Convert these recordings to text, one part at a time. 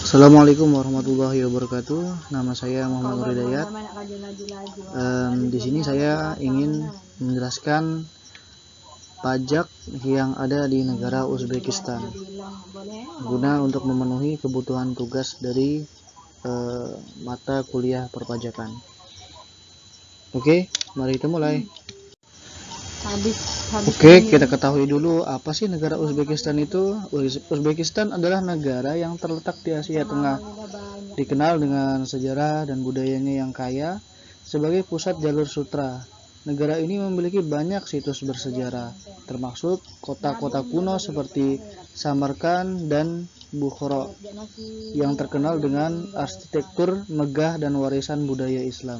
Assalamualaikum warahmatullahi wabarakatuh. Nama saya Muhammad Nur Hidayat. Di sini saya ingin menjelaskan pajak yang ada di negara Uzbekistan guna untuk memenuhi kebutuhan tugas dari mata kuliah perpajakan. Oke, mari kita mulai. Oke, kita ketahui dulu apa sih negara Uzbekistan itu. Uzbekistan adalah negara yang terletak di Asia Tengah, dikenal dengan sejarah dan budayanya yang kaya sebagai pusat jalur sutra. Negara ini memiliki banyak situs bersejarah, termasuk kota-kota kuno seperti Samarkand dan Bukhara yang terkenal dengan arsitektur megah dan warisan budaya Islam.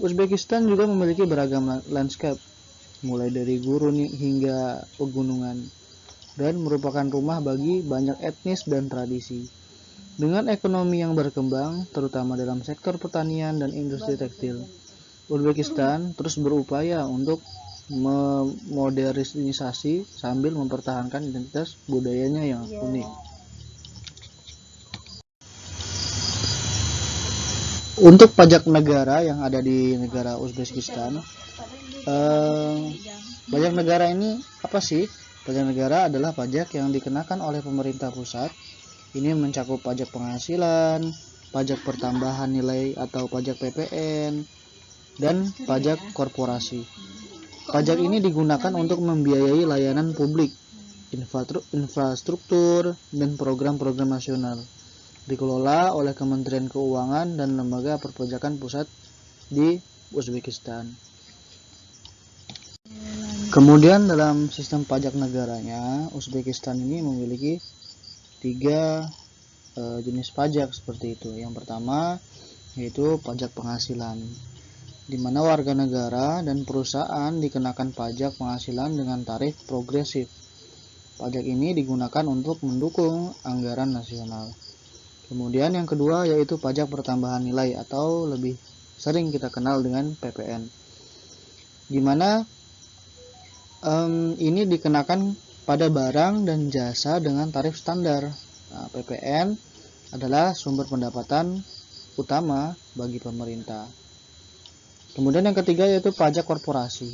Uzbekistan juga memiliki beragam landscape, mulai dari gurun hingga pegunungan, dan merupakan rumah bagi banyak etnis dan tradisi. Dengan ekonomi yang berkembang, terutama dalam sektor pertanian dan industri tekstil, Uzbekistan terus berupaya untuk memodernisasi sambil mempertahankan identitas budayanya yang unik. Untuk pajak negara yang ada di negara Uzbekistan, pajak negara ini apa sih? Pajak negara adalah pajak yang dikenakan oleh pemerintah pusat. Ini mencakup pajak penghasilan, pajak pertambahan nilai atau pajak PPN, dan pajak korporasi. Pajak ini digunakan untuk membiayai layanan publik, infrastruktur, dan program-program nasional. Dikelola oleh Kementerian Keuangan dan lembaga perpajakan pusat di Uzbekistan. Kemudian dalam sistem pajak negaranya, Uzbekistan ini memiliki 3 jenis pajak seperti itu. Yang pertama yaitu pajak penghasilan, di mana warga negara dan perusahaan dikenakan pajak penghasilan dengan tarif progresif. Pajak ini digunakan untuk mendukung anggaran nasional. Kemudian yang kedua yaitu pajak pertambahan nilai atau lebih sering kita kenal dengan PPN, di mana ini dikenakan pada barang dan jasa dengan tarif standar. Nah, PPN adalah sumber pendapatan utama bagi pemerintah. Kemudian yang ketiga yaitu pajak korporasi.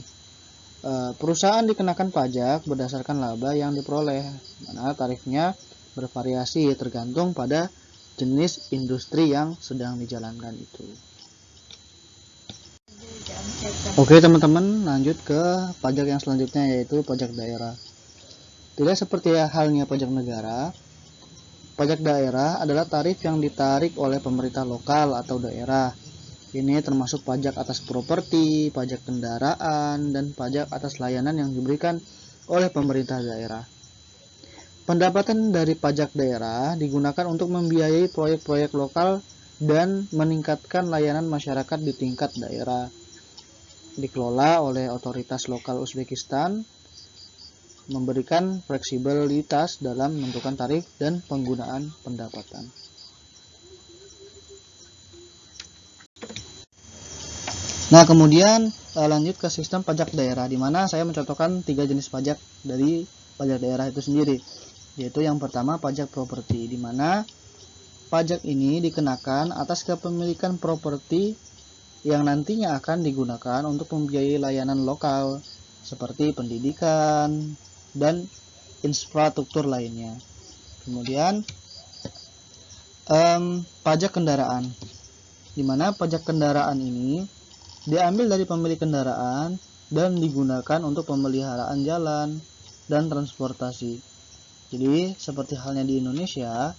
Perusahaan dikenakan pajak berdasarkan laba yang diperoleh, mana tarifnya bervariasi tergantung pada jenis industri yang sedang dijalankan itu. Oke teman-teman, lanjut ke pajak yang selanjutnya yaitu pajak daerah. Tidak seperti halnya pajak negara, pajak daerah adalah tarif yang ditarik oleh pemerintah lokal atau daerah. Ini termasuk pajak atas properti, pajak kendaraan, dan pajak atas layanan yang diberikan oleh pemerintah daerah. Pendapatan dari pajak daerah digunakan untuk membiayai proyek-proyek lokal dan meningkatkan layanan masyarakat di tingkat daerah. Dikelola oleh otoritas lokal Uzbekistan, memberikan fleksibilitas dalam menentukan tarif dan penggunaan pendapatan. Nah, kemudian lanjut ke sistem pajak daerah, di mana saya mencontohkan 3 jenis pajak dari pajak daerah itu sendiri, yaitu yang pertama pajak properti, di mana pajak ini dikenakan atas kepemilikan properti yang nantinya akan digunakan untuk membiayai layanan lokal seperti pendidikan dan infrastruktur lainnya. Kemudian pajak kendaraan, di mana pajak kendaraan ini diambil dari pemilik kendaraan dan digunakan untuk pemeliharaan jalan dan transportasi. Jadi seperti halnya di Indonesia,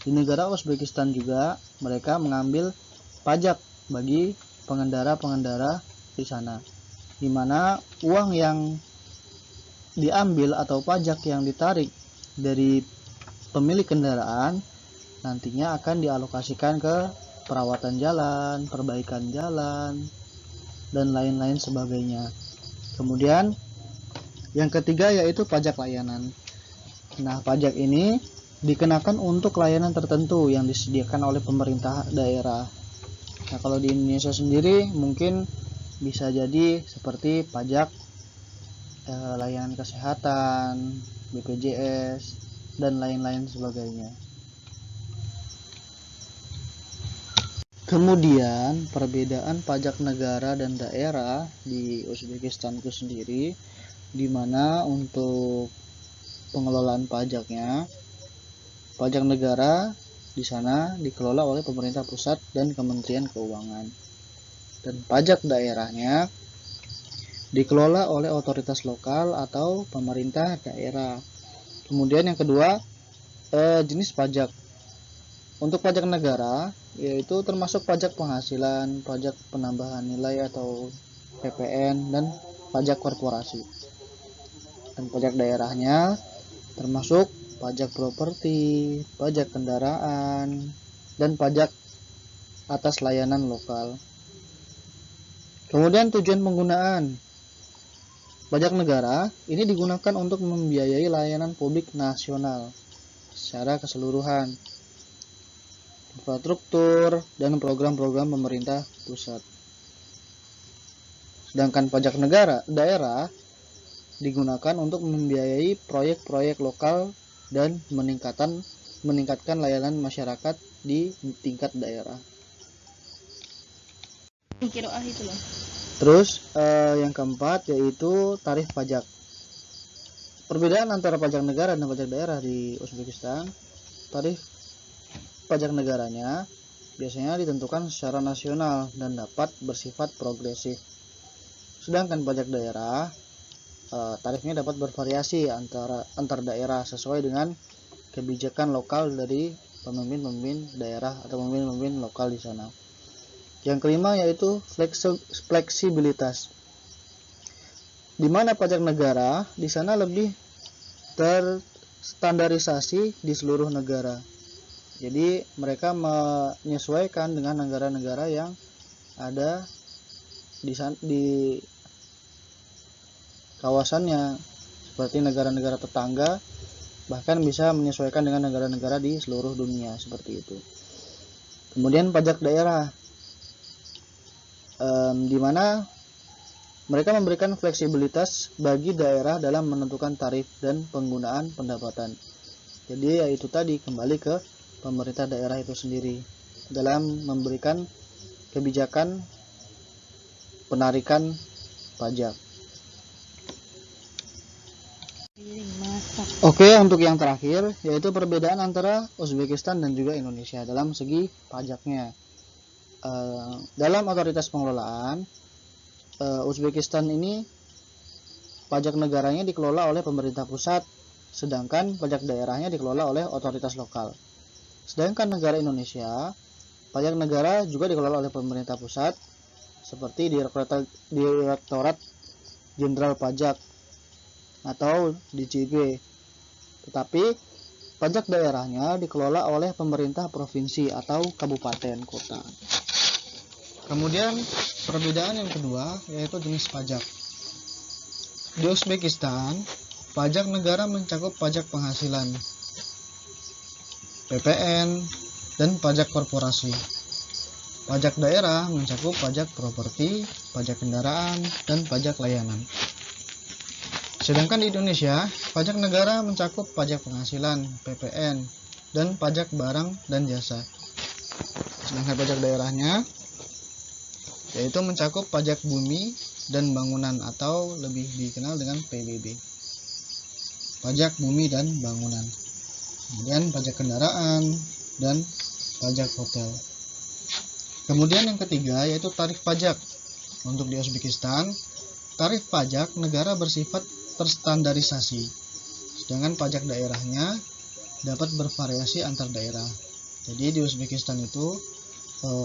di negara Uzbekistan juga mereka mengambil pajak bagi pengendara-pengendara di sana, di mana uang yang diambil atau pajak yang ditarik dari pemilik kendaraan nantinya akan dialokasikan ke perawatan jalan, perbaikan jalan, dan lain-lain sebagainya. Kemudian yang ketiga yaitu pajak layanan. Nah, pajak ini dikenakan untuk layanan tertentu yang disediakan oleh pemerintah daerah. Nah, kalau di Indonesia sendiri mungkin bisa jadi seperti pajak layanan kesehatan, BPJS, dan lain-lain sebagainya. Kemudian perbedaan pajak negara dan daerah di Uzbekistan itu sendiri, di mana untuk pengelolaan pajaknya, pajak negara di sana dikelola oleh pemerintah pusat dan Kementerian Keuangan, dan pajak daerahnya dikelola oleh otoritas lokal atau pemerintah daerah. Kemudian yang kedua, jenis pajak. Untuk pajak negara yaitu termasuk pajak penghasilan, pajak penambahan nilai atau PPN, dan pajak korporasi. Dan pajak daerahnya termasuk pajak properti, pajak kendaraan, dan pajak atas layanan lokal. Kemudian tujuan penggunaan. Pajak negara ini digunakan untuk membiayai layanan publik nasional secara keseluruhan, infrastruktur, dan program-program pemerintah pusat. Sedangkan pajak daerah digunakan untuk membiayai proyek-proyek lokal dan meningkatkan layanan masyarakat di tingkat daerah. Terus yang keempat yaitu tarif pajak. Perbedaan antara pajak negara dan pajak daerah di Uzbekistan, tarif pajak negaranya biasanya ditentukan secara nasional dan dapat bersifat progresif. Sedangkan pajak daerah, tarifnya dapat bervariasi antar daerah sesuai dengan kebijakan lokal dari pemimpin daerah atau pemimpin lokal di sana. Yang kelima yaitu fleksibilitas, di mana pajak negara di sana lebih terstandarisasi di seluruh negara. Jadi mereka menyesuaikan dengan negara-negara yang ada di kawasannya, seperti negara-negara tetangga, bahkan bisa menyesuaikan dengan negara-negara di seluruh dunia seperti itu. Kemudian pajak daerah, di mana mereka memberikan fleksibilitas bagi daerah dalam menentukan tarif dan penggunaan pendapatan. Jadi yaitu tadi kembali ke pemerintah daerah itu sendiri dalam memberikan kebijakan penarikan pajak. Oke, untuk yang terakhir yaitu perbedaan antara Uzbekistan dan juga Indonesia dalam segi pajaknya. Dalam otoritas pengelolaan, Uzbekistan ini pajak negaranya dikelola oleh pemerintah pusat, sedangkan pajak daerahnya dikelola oleh otoritas lokal. Sedangkan negara Indonesia, pajak negara juga dikelola oleh pemerintah pusat seperti Direktorat Jenderal Pajak atau DJP. Tetapi pajak daerahnya dikelola oleh pemerintah provinsi atau kabupaten kota. Kemudian perbedaan yang kedua yaitu jenis pajak. Di Uzbekistan, pajak negara mencakup pajak penghasilan, PPN, dan pajak korporasi. Pajak daerah mencakup pajak properti, pajak kendaraan, dan pajak layanan. Sedangkan di Indonesia, pajak negara mencakup pajak penghasilan, PPN, dan pajak barang dan jasa. Sedangkan pajak daerahnya yaitu mencakup pajak bumi dan bangunan atau lebih dikenal dengan PBB. Pajak bumi dan bangunan. Kemudian pajak kendaraan dan pajak hotel. Kemudian yang ketiga yaitu tarif pajak. Untuk di Uzbekistan, tarif pajak negara bersifat terstandarisasi, sedangkan pajak daerahnya dapat bervariasi antar daerah. Jadi di Uzbekistan itu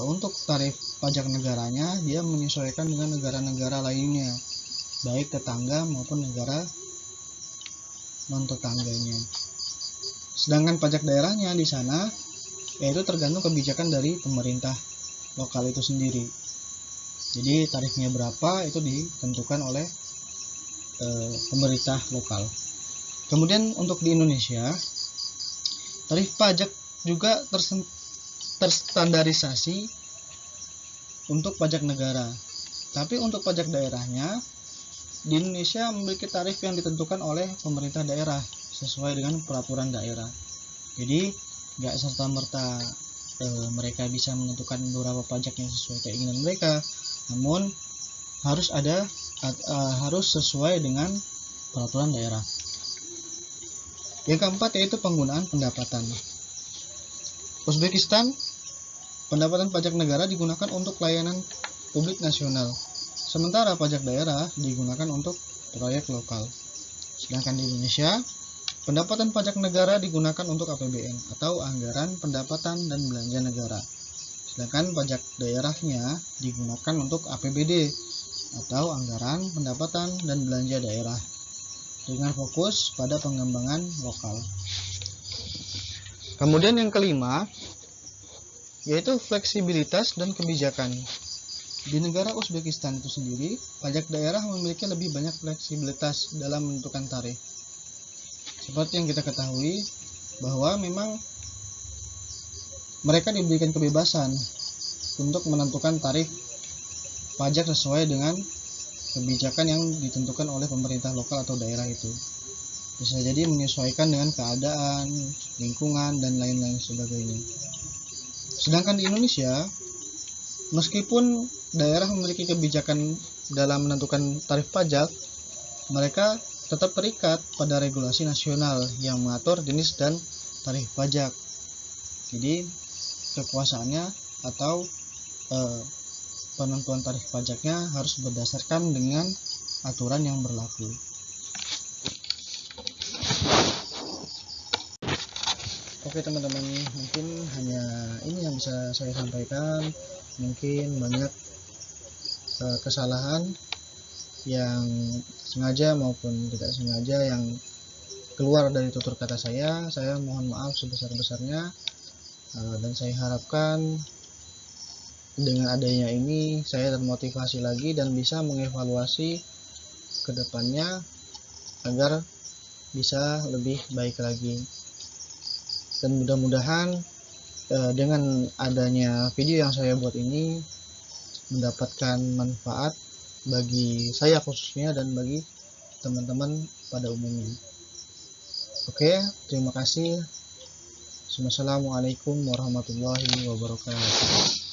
untuk tarif pajak negaranya dia menyesuaikan dengan negara-negara lainnya, baik tetangga maupun negara non tetangganya. Sedangkan pajak daerahnya di sana yaitu tergantung kebijakan dari pemerintah lokal itu sendiri. Jadi tarifnya berapa itu ditentukan oleh pemerintah lokal. Kemudian untuk di Indonesia, tarif pajak juga terstandarisasi untuk pajak negara. Tapi untuk pajak daerahnya di Indonesia memiliki tarif yang ditentukan oleh pemerintah daerah sesuai dengan peraturan daerah. Jadi nggak serta-merta mereka bisa menentukan beberapa pajak yang sesuai keinginan mereka, namun harus sesuai dengan peraturan daerah. Yang keempat yaitu penggunaan pendapatan. Uzbekistan, pendapatan pajak negara digunakan untuk layanan publik nasional, sementara pajak daerah digunakan untuk proyek lokal. Sedangkan di Indonesia, pendapatan pajak negara digunakan untuk APBN atau anggaran pendapatan dan belanja negara. Sedangkan pajak daerahnya digunakan untuk APBD atau anggaran pendapatan dan belanja daerah dengan fokus pada pengembangan lokal. Kemudian yang kelima yaitu fleksibilitas dan kebijakan. Di negara Uzbekistan itu sendiri, pajak daerah memiliki lebih banyak fleksibilitas dalam menentukan tarif. Seperti yang kita ketahui bahwa memang mereka diberikan kebebasan untuk menentukan tarif pajak sesuai dengan kebijakan yang ditentukan oleh pemerintah lokal atau daerah itu. Bisa jadi menyesuaikan dengan keadaan, lingkungan, dan lain-lain sebagainya. Sedangkan di Indonesia, meskipun daerah memiliki kebijakan dalam menentukan tarif pajak, mereka tetap terikat pada regulasi nasional yang mengatur jenis dan tarif pajak. Jadi kekuasaannya atau penentuan tarif pajaknya harus berdasarkan dengan aturan yang berlaku. Oke teman-teman, mungkin hanya ini yang bisa saya sampaikan. Mungkin banyak kesalahan yang sengaja maupun tidak sengaja yang keluar dari tutur kata saya mohon maaf sebesar-besarnya, dan saya harapkan dengan adanya ini saya termotivasi lagi dan bisa mengevaluasi ke depannya agar bisa lebih baik lagi. Dan mudah-mudahan dengan adanya video yang saya buat ini mendapatkan manfaat bagi saya khususnya dan bagi teman-teman pada umumnya. Oke, terima kasih. Wassalamualaikum warahmatullahi wabarakatuh.